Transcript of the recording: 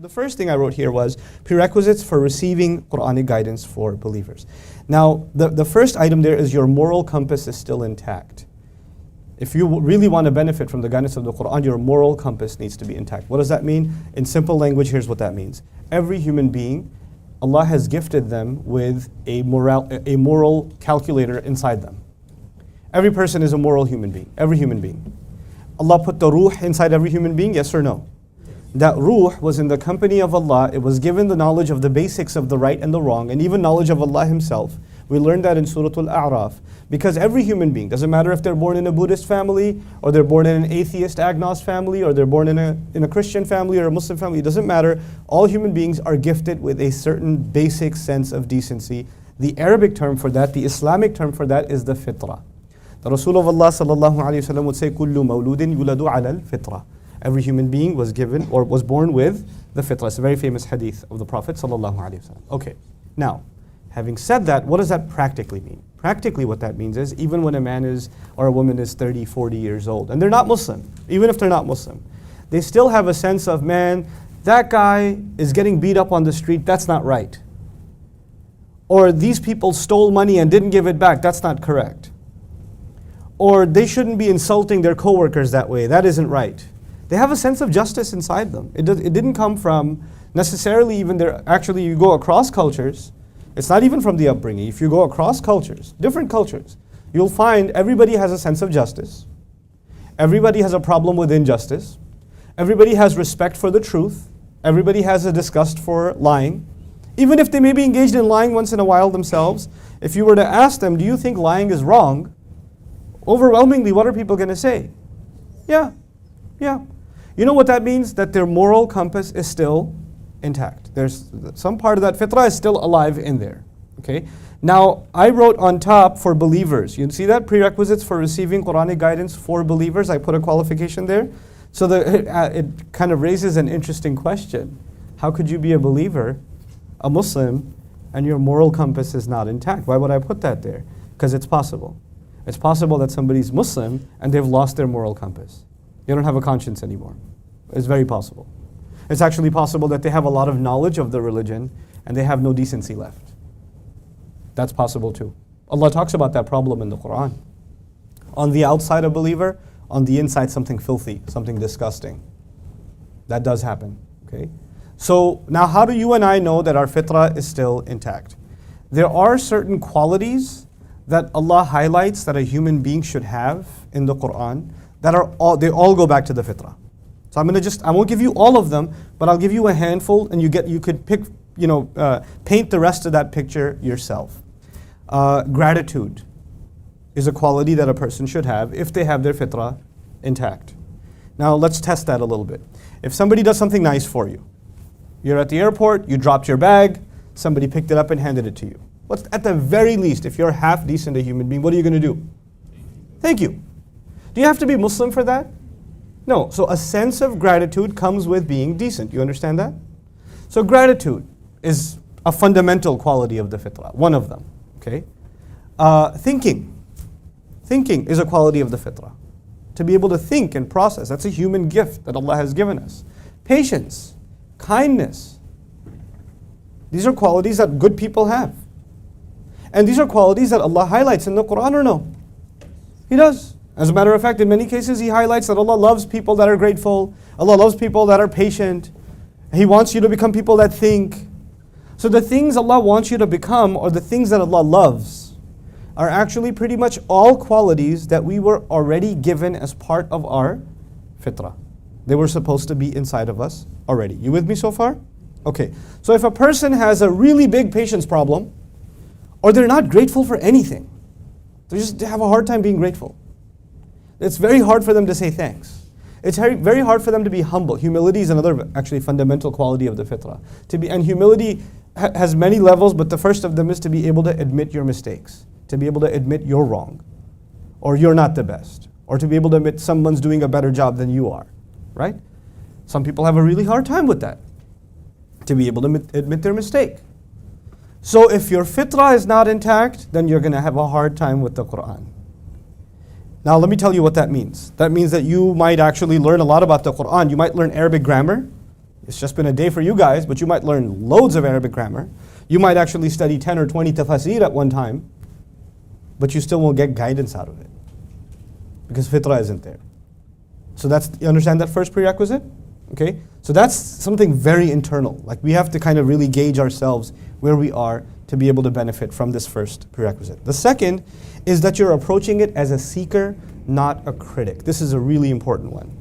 So the first thing I wrote here was prerequisites for receiving Quranic guidance for believers. Now, the first item there is your moral compass is still intact. If you really want to benefit from the guidance of the Quran, your moral compass needs to be intact. What does that mean? In simple language, here's what that means. Every human being, Allah has gifted them with a moral calculator inside them. Every person is a moral human being, every human being. Allah put the ruh inside every human being, yes or no? That ruh was in the company of Allah. It was given the knowledge of the basics of the right and the wrong, and even knowledge of Allah Himself. We learned that in Surah Al-A'raf. Because every human being, doesn't matter if they're born in a Buddhist family, or they're born in an atheist agnost family, or they're born in a Christian family or a Muslim family, it doesn't matter. All human beings are gifted with a certain basic sense of decency. The Arabic term for that, the Islamic term for that is the fitrah. The Rasul of Allah sallallahu alayhi wa sallam would say, "Kullu mawludin yuladu ala al-fitrah." Every human being was given or was born with the fitrah. It's a very famous hadith of the Prophet sallallahu alayhi wa sallam. Okay, now, having said that, what does that practically mean? Practically what that means is, even when a man is, or a woman is 30, 40 years old, and they're not Muslim, even if they're not Muslim, they still have a sense of, man, that guy is getting beat up on the street, that's not right. Or these people stole money and didn't give it back, that's not correct. Or they shouldn't be insulting their coworkers that way, that isn't right. They have a sense of justice inside them. It didn't come from necessarily even their, actually you go across cultures, it's not even from the upbringing. If you go across cultures, different cultures, you'll find everybody has a sense of justice. Everybody has a problem with injustice. Everybody has respect for the truth. Everybody has a disgust for lying. Even if they may be engaged in lying once in a while themselves, if you were to ask them, do you think lying is wrong? Overwhelmingly, what are people going to say? Yeah. You know what that means? That their moral compass is still intact. There's some part of that fitrah is still alive in there. Okay. Now, I wrote on top for believers. You see that? Prerequisites for receiving Quranic guidance for believers. I put a qualification there. So it kind of raises an interesting question. How could you be a believer, a Muslim, and your moral compass is not intact? Why would I put that there? Because it's possible. It's possible that somebody's Muslim and they've lost their moral compass. They don't have a conscience anymore. It's very possible. It's actually possible that they have a lot of knowledge of the religion and they have no decency left. That's possible too. Allah talks about that problem in the Quran. On the outside a believer, on the inside something filthy, something disgusting. That does happen. Okay. So now how do you and I know that our fitrah is still intact? There are certain qualities that Allah highlights that a human being should have in the Quran that they all go back to the fitrah. So I won't give you all of them, but I'll give you a handful, and you could pick, paint the rest of that picture yourself. Gratitude is a quality that a person should have if they have their fitrah intact. Now let's test that a little bit. If somebody does something nice for you, you're at the airport, you dropped your bag, somebody picked it up and handed it to you. What's at the very least, if you're half decent a human being, what are you going to do? Thank you. Do you have to be Muslim for that? No. So a sense of gratitude comes with being decent. You understand that? So gratitude is a fundamental quality of the fitrah, one of them. Okay. Thinking is a quality of the fitrah. To be able to think and process, that's a human gift that Allah has given us. Patience, kindness. These are qualities that good people have. And these are qualities that Allah highlights in the Quran, or no? He does. As a matter of fact, in many cases, He highlights that Allah loves people that are grateful. Allah loves people that are patient. He wants you to become people that think. So the things Allah wants you to become, or the things that Allah loves, are actually pretty much all qualities that we were already given as part of our fitrah. They were supposed to be inside of us already. You with me so far? Okay. So if a person has a really big patience problem, or they're not grateful for anything, they have a hard time being grateful. It's very hard for them to say thanks. It's very hard for them to be humble. Humility is another actually fundamental quality of the fitrah. And humility has many levels, but the first of them is to be able to admit your mistakes, to be able to admit you're wrong, or you're not the best, or to be able to admit someone's doing a better job than you are, right? Some people have a really hard time with that, to be able to admit their mistake. So if your fitrah is not intact, then you're going to have a hard time with the Quran. Now let me tell you what that means. That means that you might actually learn a lot about the Quran. You might learn Arabic grammar. It's just been a day for you guys, but you might learn loads of Arabic grammar. You might actually study 10 or 20 tafsir at one time, but you still won't get guidance out of it because fitrah isn't there. So you understand that first prerequisite? Okay? So that's something very internal. Like we have to kind of really gauge ourselves where we are to be able to benefit from this first prerequisite. The second is that you're approaching it as a seeker, not a critic. This is a really important one.